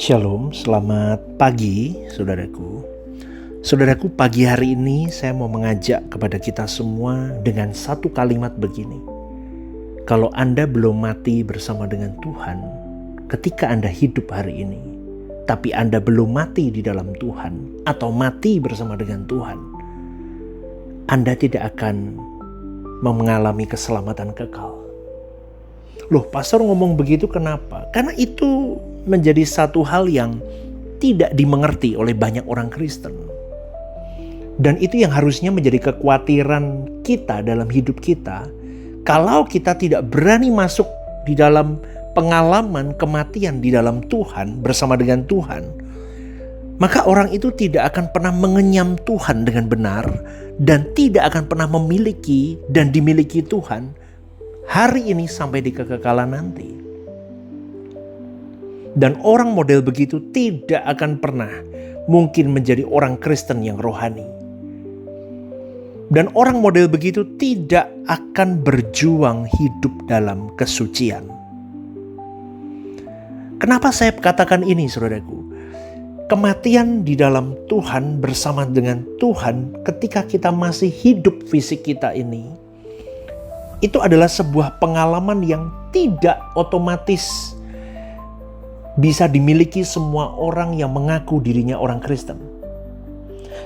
Shalom, selamat pagi saudaraku. Saudaraku, pagi hari ini saya mau mengajak kepada kita semua dengan satu kalimat begini. Kalau Anda belum mati bersama dengan Tuhan, ketika Anda hidup hari ini, tapi Anda belum mati di dalam Tuhan atau mati bersama dengan Tuhan, Anda tidak akan mengalami keselamatan kekal. Loh, pastor ngomong begitu kenapa? Karena itu menjadi satu hal yang tidak dimengerti oleh banyak orang Kristen. Dan itu yang harusnya menjadi kekhawatiran kita dalam hidup kita. Kalau kita tidak berani masuk di dalam pengalaman kematian di dalam Tuhan bersama dengan Tuhan, maka orang itu tidak akan pernah mengenyam Tuhan dengan benar dan tidak akan pernah memiliki dan dimiliki Tuhan hari ini sampai di kekekalan nanti. Dan orang model begitu tidak akan pernah mungkin menjadi orang Kristen yang rohani. Dan orang model begitu tidak akan berjuang hidup dalam kesucian. Kenapa saya katakan ini, saudaraku? Kematian di dalam Tuhan bersama dengan Tuhan ketika kita masih hidup fisik kita ini, itu adalah sebuah pengalaman yang tidak otomatis bisa dimiliki semua orang yang mengaku dirinya orang Kristen.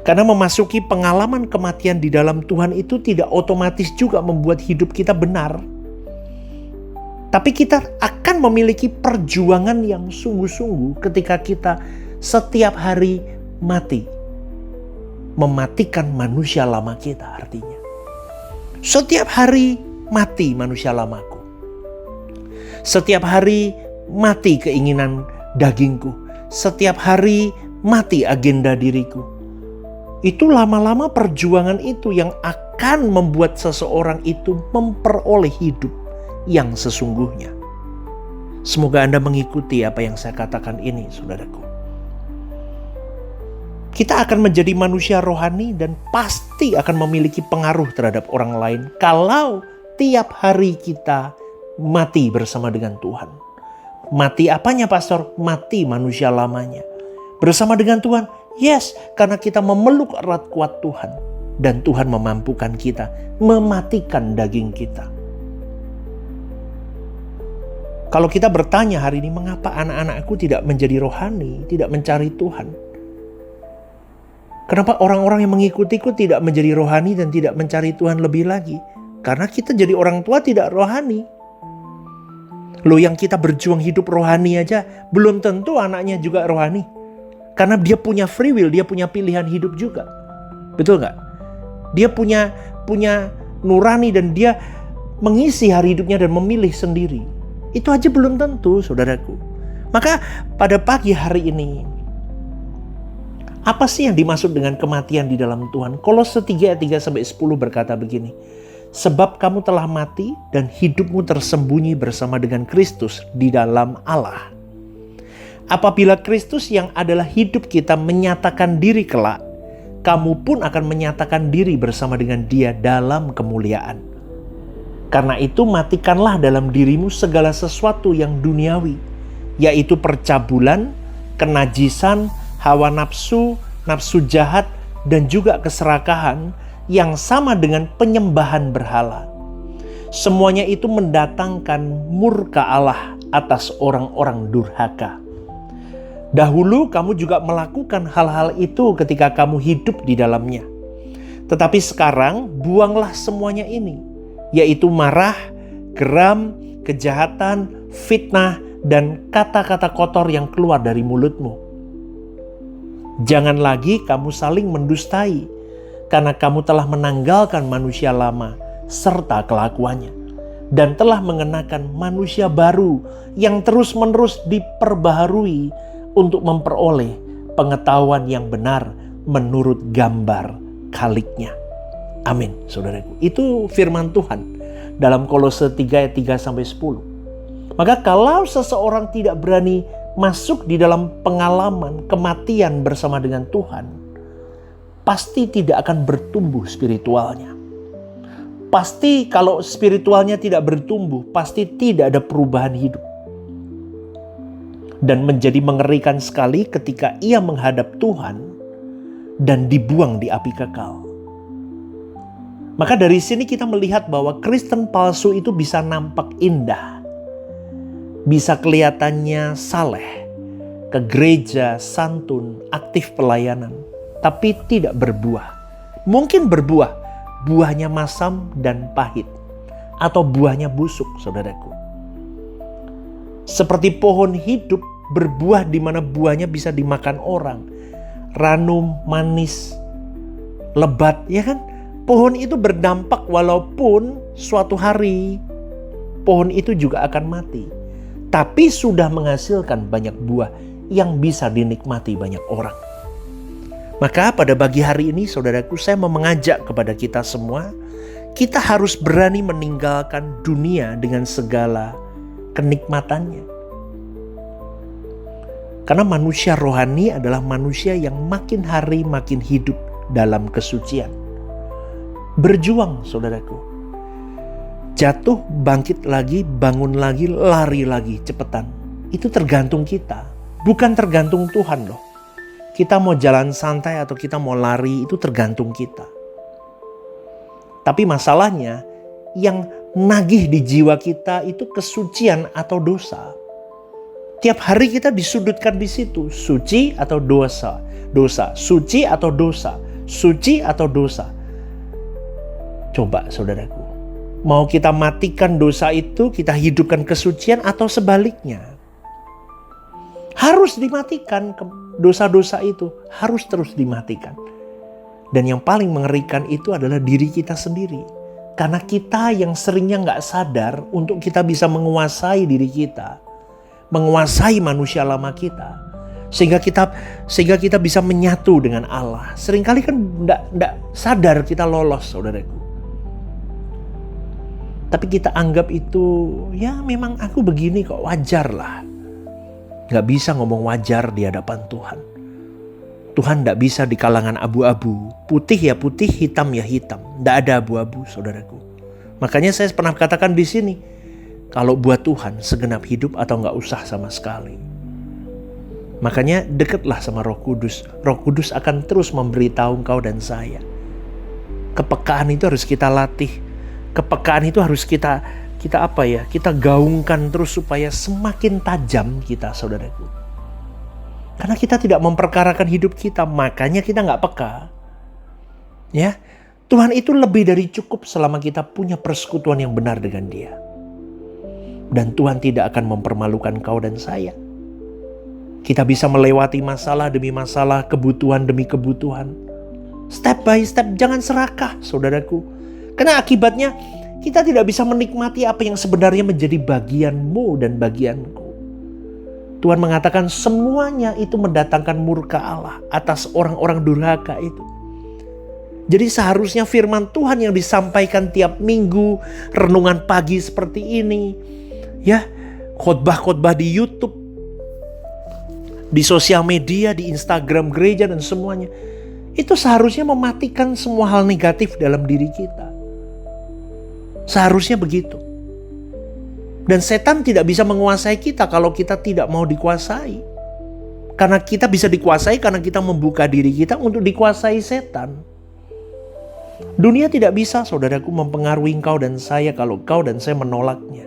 Karena memasuki pengalaman kematian di dalam Tuhan itu tidak otomatis juga membuat hidup kita benar. Tapi kita akan memiliki perjuangan yang sungguh-sungguh ketika kita setiap hari mati. Mematikan manusia lama kita artinya. Setiap hari mati manusia lamaku. Setiap hari mati keinginan dagingku. Setiap hari mati agenda diriku. Itu lama-lama perjuangan itu yang akan membuat seseorang itu memperoleh hidup yang sesungguhnya. Semoga Anda mengikuti apa yang saya katakan ini, saudaraku. Kita akan menjadi manusia rohani dan pasti akan memiliki pengaruh terhadap orang lain kalau tiap hari kita mati bersama dengan Tuhan. Mati apanya, pastor? Mati manusia lamanya. Bersama dengan Tuhan? Yes, karena kita memeluk erat kuat Tuhan. Dan Tuhan memampukan kita mematikan daging kita. Kalau kita bertanya hari ini, mengapa anak-anakku tidak menjadi rohani, tidak mencari Tuhan? Kenapa orang-orang yang mengikutiku tidak menjadi rohani dan tidak mencari Tuhan lebih lagi? Karena kita jadi orang tua tidak rohani. Loh, yang kita berjuang hidup rohani aja belum tentu anaknya juga rohani. Karena dia punya free will, dia punya pilihan hidup juga. Betul gak? Dia punya nurani dan dia mengisi hari hidupnya dan memilih sendiri. Itu aja belum tentu, saudaraku. Maka pada pagi hari ini, apa sih yang dimaksud dengan kematian di dalam Tuhan? Kolose 3 ayat 3-10 berkata begini. Sebab kamu telah mati dan hidupmu tersembunyi bersama dengan Kristus di dalam Allah. Apabila Kristus yang adalah hidup kita menyatakan diri kelak, kamu pun akan menyatakan diri bersama dengan Dia dalam kemuliaan. Karena itu matikanlah dalam dirimu segala sesuatu yang duniawi, yaitu percabulan, kenajisan, hawa nafsu, nafsu jahat, dan juga keserakahan, yang sama dengan penyembahan berhala. Semuanya itu mendatangkan murka Allah atas orang-orang durhaka. Dahulu kamu juga melakukan hal-hal itu ketika kamu hidup di dalamnya. Tetapi sekarang buanglah semuanya ini, yaitu marah, geram, kejahatan, fitnah, dan kata-kata kotor yang keluar dari mulutmu. Jangan lagi kamu saling mendustai, karena kamu telah menanggalkan manusia lama serta kelakuannya dan telah mengenakan manusia baru yang terus-menerus diperbaharui untuk memperoleh pengetahuan yang benar menurut gambar Khaliknya. Amin, saudaraku. Itu firman Tuhan dalam Kolose 3 ayat 3-10. Maka kalau seseorang tidak berani masuk di dalam pengalaman kematian bersama dengan Tuhan, pasti tidak akan bertumbuh spiritualnya. Pasti kalau spiritualnya tidak bertumbuh, pasti tidak ada perubahan hidup. Dan menjadi mengerikan sekali ketika ia menghadap Tuhan dan dibuang di api kekal. Maka dari sini kita melihat bahwa Kristen palsu itu bisa nampak indah, bisa kelihatannya saleh, ke gereja, santun, aktif pelayanan, tapi tidak berbuah. Mungkin berbuah, buahnya masam dan pahit, atau buahnya busuk, saudaraku. Seperti pohon hidup berbuah di mana buahnya bisa dimakan orang. Ranum, manis, lebat, ya kan? Pohon itu berdampak walaupun suatu hari pohon itu juga akan mati. Tapi sudah menghasilkan banyak buah yang bisa dinikmati banyak orang. Maka pada pagi hari ini saudaraku, saya mau mengajak kepada kita semua, kita harus berani meninggalkan dunia dengan segala kenikmatannya. Karena manusia rohani adalah manusia yang makin hari makin hidup dalam kesucian. Berjuang saudaraku. Jatuh, bangkit lagi, bangun lagi, lari lagi, cepetan. Itu tergantung kita, bukan tergantung Tuhan loh. Kita mau jalan santai atau kita mau lari, itu tergantung kita. Tapi masalahnya, yang nagih di jiwa kita itu kesucian atau dosa. Tiap hari kita disudutkan di situ, suci atau dosa, dosa, suci atau dosa, suci atau dosa. Coba saudaraku, mau kita matikan dosa itu, kita hidupkan kesucian atau sebaliknya? Harus dimatikan, dosa-dosa itu harus terus dimatikan. Dan yang paling mengerikan itu adalah diri kita sendiri. Karena kita yang seringnya gak sadar untuk kita bisa menguasai diri kita. Menguasai manusia lama kita. Sehingga kita bisa menyatu dengan Allah. Seringkali kan gak sadar kita lolos, saudaraku. Tapi kita anggap itu, ya memang aku begini kok, wajar lah. Gak bisa ngomong wajar di hadapan Tuhan. Tuhan gak bisa di kalangan abu-abu. Putih ya putih, hitam ya hitam. Gak ada abu-abu, saudaraku. Makanya saya pernah katakan di sini, kalau buat Tuhan segenap hidup atau gak usah sama sekali. Makanya dekatlah sama Roh Kudus. Roh Kudus akan terus memberitahu engkau dan saya. Kepekaan itu harus kita latih. Kepekaan itu harus kita gaungkan terus supaya semakin tajam kita, saudaraku. Karena kita tidak memperkarakan hidup kita, makanya kita gak peka. Ya, Tuhan itu lebih dari cukup selama kita punya persekutuan yang benar dengan Dia. Dan Tuhan tidak akan mempermalukan kau dan saya. Kita bisa melewati masalah demi masalah, kebutuhan demi kebutuhan. Step by step, jangan serakah, saudaraku. Karena akibatnya kita tidak bisa menikmati apa yang sebenarnya menjadi bagianmu dan bagianku. Tuhan mengatakan semuanya itu mendatangkan murka Allah atas orang-orang durhaka itu. Jadi seharusnya firman Tuhan yang disampaikan tiap minggu, renungan pagi seperti ini, ya, khotbah-khotbah di YouTube, di sosial media, di Instagram gereja dan semuanya, itu seharusnya mematikan semua hal negatif dalam diri kita. Seharusnya begitu. Dan setan tidak bisa menguasai kita kalau kita tidak mau dikuasai. Karena kita bisa dikuasai karena kita membuka diri kita untuk dikuasai setan. Dunia tidak bisa, saudaraku, mempengaruhi engkau dan saya kalau kau dan saya menolaknya.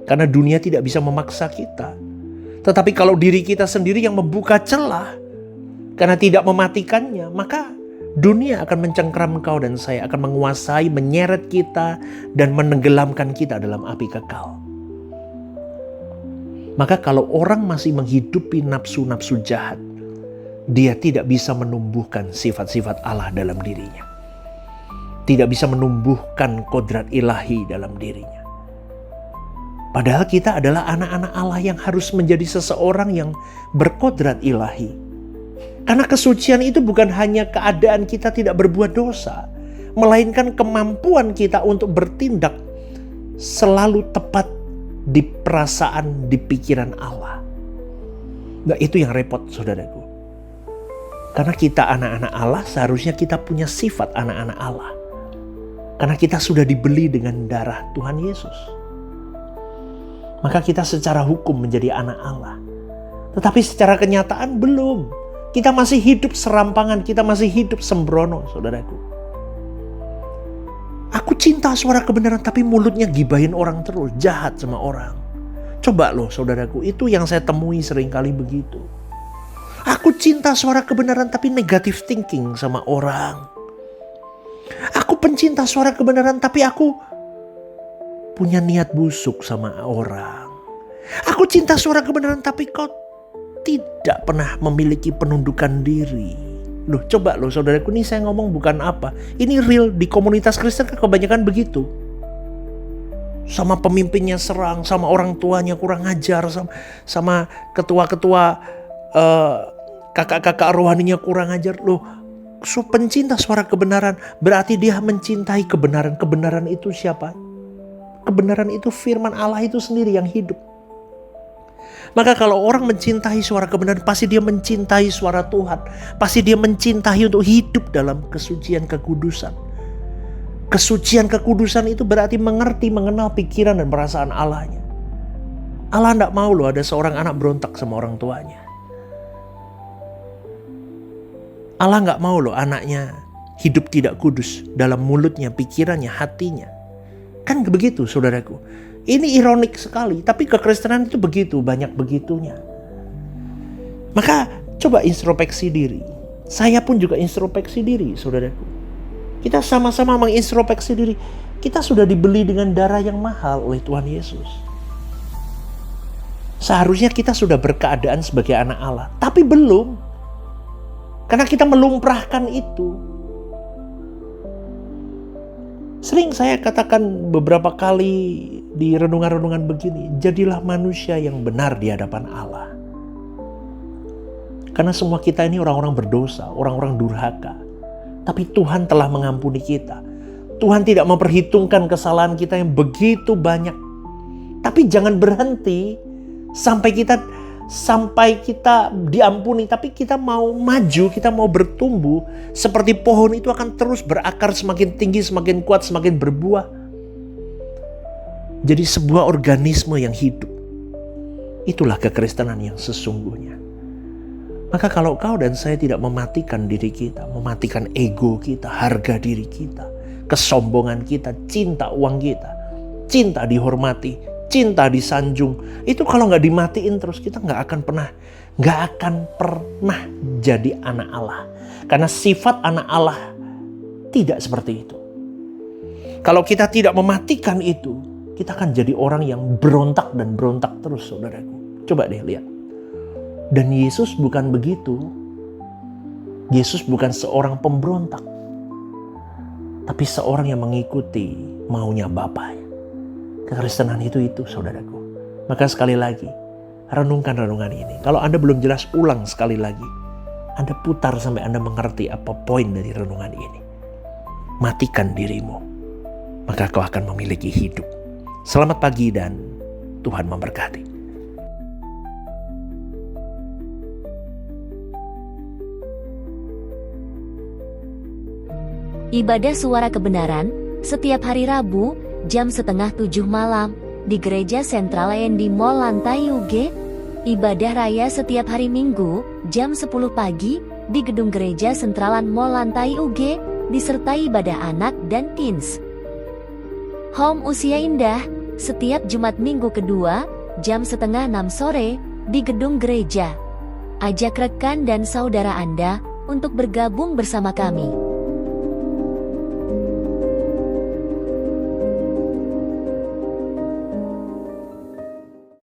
Karena dunia tidak bisa memaksa kita. Tetapi kalau diri kita sendiri yang membuka celah karena tidak mematikannya, maka dunia akan mencengkram engkau dan saya, akan menguasai, menyeret kita dan menenggelamkan kita dalam api kekal. Maka kalau orang masih menghidupi nafsu-nafsu jahat, dia tidak bisa menumbuhkan sifat-sifat Allah dalam dirinya. Tidak bisa menumbuhkan kodrat ilahi dalam dirinya. Padahal kita adalah anak-anak Allah yang harus menjadi seseorang yang berkodrat ilahi. Karena kesucian itu bukan hanya keadaan kita tidak berbuat dosa, melainkan kemampuan kita untuk bertindak selalu tepat di perasaan, di pikiran Allah. Nah, itu yang repot, saudaraku. Karena kita anak-anak Allah, seharusnya kita punya sifat anak-anak Allah. Karena kita sudah dibeli dengan darah Tuhan Yesus. Maka kita secara hukum menjadi anak Allah. Tetapi secara kenyataan belum. Kita masih hidup serampangan, kita masih hidup sembrono, saudaraku. Aku cinta suara kebenaran tapi mulutnya gibahin orang terus, jahat sama orang. Coba loh saudaraku, itu yang saya temui seringkali begitu. Aku cinta suara kebenaran tapi negative thinking sama orang. Aku pencinta suara kebenaran tapi aku punya niat busuk sama orang. Aku cinta suara kebenaran tapi kau tidak pernah memiliki penundukan diri. Loh coba loh saudaraku, ini saya ngomong bukan apa. Ini real, di komunitas Kristen kan kebanyakan begitu. Sama pemimpinnya serang, sama orang tuanya kurang ajar, sama ketua-ketua kakak-kakak rohaninya kurang ajar. Loh, pencinta suara kebenaran berarti dia mencintai kebenaran. Kebenaran itu siapa? Kebenaran itu firman Allah itu sendiri yang hidup. Maka kalau orang mencintai suara kebenaran, pasti dia mencintai suara Tuhan. Pasti dia mencintai untuk hidup dalam kesucian kekudusan. Kesucian kekudusan itu berarti mengerti, mengenal pikiran dan perasaan Allahnya. Allah tidak mau loh ada seorang anak berontak sama orang tuanya. Allah nggak mau loh anaknya hidup tidak kudus dalam mulutnya, pikirannya, hatinya. Kan begitu saudaraku. Ini ironik sekali, tapi kekristenan itu begitu, banyak begitunya. Maka coba introspeksi diri. Saya pun juga introspeksi diri, saudaraku. Kita sama-sama mengintrospeksi diri. Kita sudah dibeli dengan darah yang mahal oleh Tuhan Yesus. Seharusnya kita sudah berkeadaan sebagai anak Allah, tapi belum. Karena kita melumprahkan itu. Sering saya katakan beberapa kali di renungan-renungan begini, jadilah manusia yang benar di hadapan Allah. Karena semua kita ini orang-orang berdosa, orang-orang durhaka. Tapi Tuhan telah mengampuni kita. Tuhan tidak memperhitungkan kesalahan kita yang begitu banyak. Tapi jangan berhenti sampai kita diampuni, tapi kita mau maju, kita mau bertumbuh. Seperti pohon itu akan terus berakar semakin tinggi, semakin kuat, semakin berbuah. Jadi sebuah organisme yang hidup. Itulah kekristenan yang sesungguhnya. Maka kalau kau dan saya tidak mematikan diri kita, mematikan ego kita, harga diri kita, kesombongan kita, cinta uang kita, cinta dihormati, cinta disanjung, itu kalau nggak dimatiin terus kita nggak akan pernah jadi anak Allah. Karena sifat anak Allah tidak seperti itu. Kalau kita tidak mematikan itu, kita akan jadi orang yang berontak dan berontak terus, saudaraku. Coba deh lihat. Dan Yesus bukan begitu. Yesus bukan seorang pemberontak, tapi seorang yang mengikuti maunya Bapaknya. Kekristenan itu saudaraku. Maka sekali lagi, renungkan renungan ini. Kalau Anda belum jelas, ulang sekali lagi. Anda putar sampai Anda mengerti apa poin dari renungan ini. Matikan dirimu, maka kau akan memiliki hidup. Selamat pagi dan Tuhan memberkati. Ibadah Suara Kebenaran setiap hari Rabu jam 6:30 malam di Gereja Sentral di Mall Lantai UG. Ibadah Raya setiap hari Minggu jam 10 pagi di Gedung Gereja Sentralan Mall Lantai UG, disertai ibadah anak dan teens. Home Usia Indah setiap Jumat Minggu kedua jam 5:30 sore di Gedung Gereja. Ajak rekan dan saudara Anda untuk bergabung bersama kami.